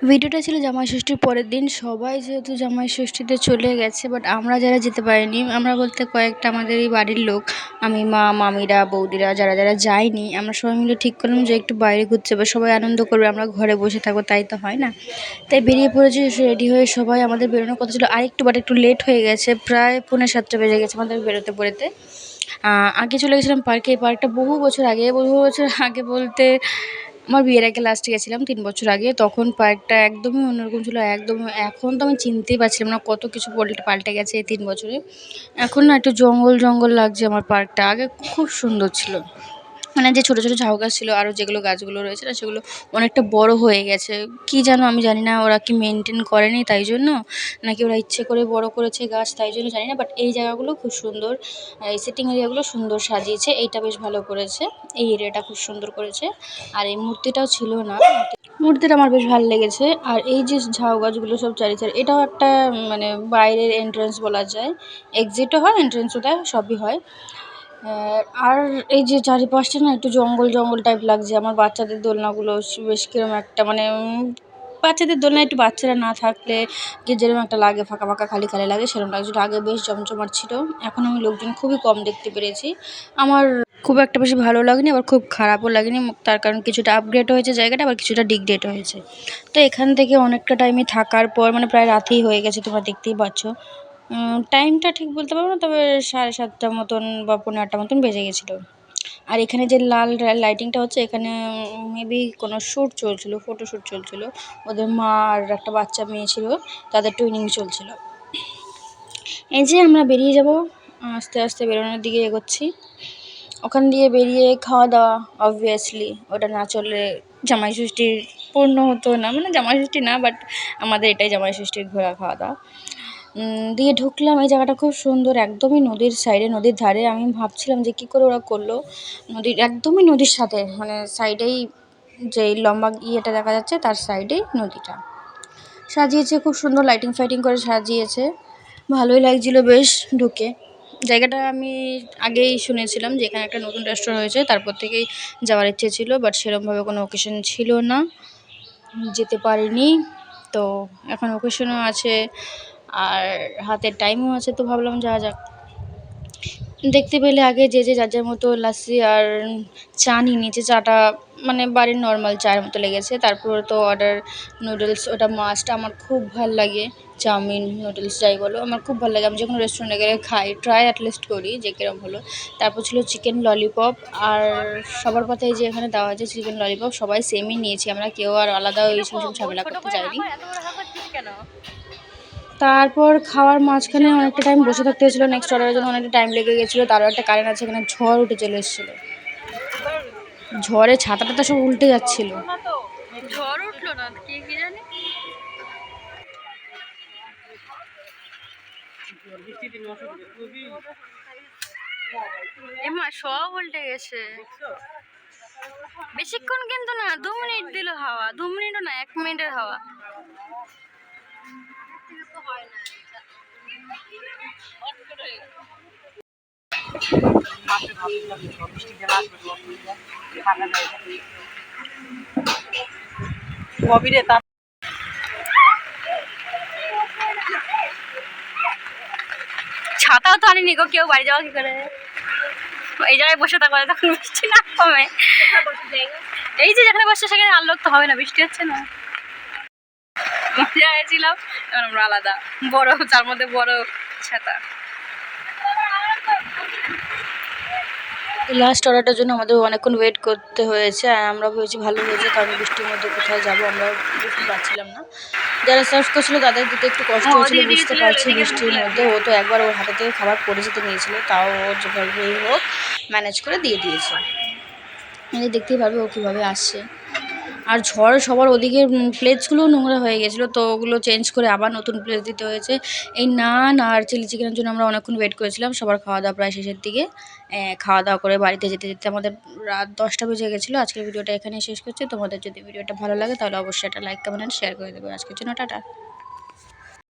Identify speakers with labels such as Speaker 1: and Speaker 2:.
Speaker 1: ভিডিওটা ছিল জামাই ষষ্ঠীর পরের দিন। সবাই যেহেতু জামাই ষষ্ঠীতে চলে গেছে, বাট আমরা যারা যেতে পারিনি, আমরা বলতে কয়েকটা আমাদের এই বাড়ির লোক, আমি, মা, মামিরা, বৌদিরা, যারা যারা যায়নি, আমরা সবাই মিলে ঠিক করলাম যে একটু বাইরে ঘুরতে যাবো, সবাই আনন্দ করবে, আমরা ঘরে বসে থাকবো, তাই তো হয় না। তাই বেরিয়ে পড়েছি রেডি হয়ে সবাই। আমাদের বেরোনোর কথা ছিল আরেকটু, বাট একটু লেট হয়ে গেছে, প্রায় 6:45 বেজে গেছে আমাদের বেরোতে বেরোতে। আগে চলে গেছিলাম পার্কে। এই পার্কটা বহু বছর আগে বলতে আমার বিয়ের আগে লাস্ট গেছিলাম 3 বছর আগে। তখন পার্কটা একদমই অন্যরকম ছিল, একদমই। এখন তো আমি চিনতেই পারছিলাম না কত কিছু পাল্টে গেছে এই 3 বছরে। এখন না একটু জঙ্গল জঙ্গল লাগছে আমার পার্কটা। আগে খুব সুন্দর ছিল, মানে যে ছোটো ছোটো ঝাউ গাছ ছিল, আরও যেগুলো গাছগুলো রয়েছে না, সেগুলো অনেকটা বড় হয়ে গেছে। কি যেন আমি জানি না, ওরা কি মেনটেন করেনি তাই জন্য, নাকি ওরা ইচ্ছে করে বড় করেছে গাছ তাই জন্য জানি না। বাট এই জায়গাগুলো খুব সুন্দর, এই সিটিং এরিয়াগুলো সুন্দর সাজিয়েছে, এইটা বেশ ভালো করেছে, এই এরিয়াটা খুব সুন্দর করেছে। আর এই মূর্তিটাও ছিল না, মূর্তিটা আমার বেশ ভালো লেগেছে। আর এই যে ঝাউ গাছগুলো সব চারিচারি, এটাও একটা মানে বাইরের এন্ট্রান্স বলা যায়, এক্সিটও হয়, এন্ট্রান্সও দেয়, সবই হয়। আর এই যে চারিপাশটা না একটু জঙ্গল জঙ্গল টাইপ লাগছে। আমার বাচ্চাদের দোলনাগুলো বেশ কিরম একটা মানে বাচ্চাদের দোলনা একটু বাচ্চারা না থাকলে কি যেরকম একটা লাগে, ফাঁকা ফাঁকা খালি খালি লাগে, সেরকম লাগছিল। আগে বেশ জমজমাট ছিল, এখন আমি লোকজন খুবই কম দেখতে পেরেছি। আমার খুব একটা বেশি ভালো লাগেনি, আবার খুব খারাপও লাগেনি, তার কারণ কিছুটা আপগ্রেড হয়েছে জায়গাটা, আবার কিছুটা ডিগ্রেড হয়েছে। তো এখান থেকে অনেকটা টাইমে থাকার পর, মানে প্রায় রাতেই হয়ে গেছে, তোমরা দেখতেই পাচ্ছ। টাইমটা ঠিক বলতে পারবো না, তবে 7:30 মতন বা 8:45 মতন বেজে গেছিলো। আর এখানে যে লাল লাইটিংটা হচ্ছে, এখানে মেবি কোনো শ্যুট চলছিল, ফটোশ্যুট চলছিল। ওদের মা আর একটা বাচ্চা মেয়ে ছিল, তাদের টুইনিং চলছিল। এই যে আমরা বেরিয়ে যাব, আস্তে আস্তে বেরোনোর দিকে এগোচ্ছি। ওখান দিয়ে বেরিয়ে খাওয়া দাওয়া, অবভিয়াসলি ওটা না চললে জামাই ষষ্ঠীর পূর্ণ হতো না, মানে জামাই ষষ্ঠী না, বাট আমাদের এটাই জামাই ষষ্ঠীর ঘোরা খাওয়া দাওয়া। দিয়ে ঢুকলাম। এই জায়গাটা খুব সুন্দর, একদমই নদীর সাইডে, নদীর ধারে। আমি ভাবছিলাম যে কী করে ওরা করলো, নদীর একদমই নদীর সাথে, মানে সাইডেই যে লম্বা ইয়েটা দেখা যাচ্ছে তার সাইডেই নদীটা সাজিয়েছে, খুব সুন্দর লাইটিং ফাইটিং করে সাজিয়েছে, ভালোই লাগছিলো বেশ ঢুকে। জায়গাটা আমি আগেই শুনেছিলাম যে এখানে একটা নতুন রেস্টুরেন্ট হয়েছে, তারপর থেকেই যাওয়ার ইচ্ছে ছিল, বাট সেরকমভাবে কোনো অকেশন ছিল না, যেতে পারিনি। তো এখন অকেশনও আছে আর হাতে টাইমও আছে, তো ভাবলাম যাওয়া যাক। দেখতে পেলে আগে যে যার যার মতো লাস্সি আর চা নিয়ে নিয়েছে। চাটা মানে বাড়ির নর্মাল চায়ের মতো লেগেছে। তারপর তো অর্ডার নুডলস, ওটা মাস্ট। আমার খুব ভাল লাগে চাউমিন, নুডলস যাই বলো, আমার খুব ভালো লাগে। আমি যখন রেস্টুরেন্টে গেলে খাই, ট্রাই অ্যাটলিস্ট করি যে কীরকম হলো। তারপর ছিল চিকেন ললিপপ, আর সবার পাতায় যে এখানে দেওয়া হয়েছে চিকেন ললিপপ, সবাই সেমই নিয়েছি আমরা, কেউ আর আলাদা ওই সব ঝামেলা করতে যাইনি। তারপর খাওয়ার মাঝখানে অনেকটা টাইম বসে থাকতে হয়েছিলো, নেক্সট অর্ডারের জন্য অনেকটা টাইম লেগে গেছিলো। তারও একটা কারণ আছে, এখানে ঝড় উঠে চলে এসেছিলো, ঝড়ে ছাতা টাতা সব উল্টে যাচ্ছিলো।
Speaker 2: ঝড় উঠলো না, কি জানি এমা সব উল্টে গেছে। বেশিক্ষণ কিন্তু না, 2 মিনিট দিল হাওয়া, 2 মিনিটও না, 1 মিনিটের হাওয়া। ছাতাও তো আনিনি গো, কেউ বাড়ি যাওয়া কি করে, এই জায়গায় বসে থাকবো তখন বৃষ্টি না কমে। এই যে যেখানে বসছে সেখানে আর লোক তো হবে না, বৃষ্টি হচ্ছে না। মজা হয়েছিলাম, এখন আমরা আলাদা, বড় তার মধ্যে বড় ছাতা।
Speaker 1: লাস্ট অর্ডারটার জন্য আমাদের অনেকক্ষণ ওয়েট করতে হয়েছে, আর আমরা ভেবেছি ভালো হয়েছে, কারণ বৃষ্টির মধ্যে কোথায় যাবো আমরা বুঝতে পারছিলাম না। যারা সার্ভ করছিলো তাদের দিতে একটু কষ্ট হয়েছিলো, বুঝতে পারছি বৃষ্টির মধ্যে। ও তো একবার ওর হাতে থেকে খাবার পড়ে যেতে নিয়েছিল, তাও ও যেভাবেই হোক ম্যানেজ করে দিয়ে দিয়েছে। দেখতেই পারবে ও কীভাবে আসছে। আর ঝড় সবার ওদিকের প্লেটসগুলোও নোংরা হয়ে গেছিলো, তো ওগুলো চেঞ্জ করে আবার নতুন প্লেট দিতে হয়েছে। এই নান আর চিলি চিকেনের জন্য আমরা অনেকক্ষণ ওয়েট করেছিলাম। সবার খাওয়া দাওয়া প্রায় শেষের দিকে। খাওয়া দাওয়া করে বাড়িতে যেতে যেতে আমাদের রাত 10টা বেজে গেছিলো। আজকের ভিডিওটা এখানেই শেষ করছি। তোমাদের যদি ভিডিওটা ভালো লাগে তাহলে অবশ্যই একটা লাইক, কমেন্ট, শেয়ার করে দেবে। আজকের জন্য টাটা।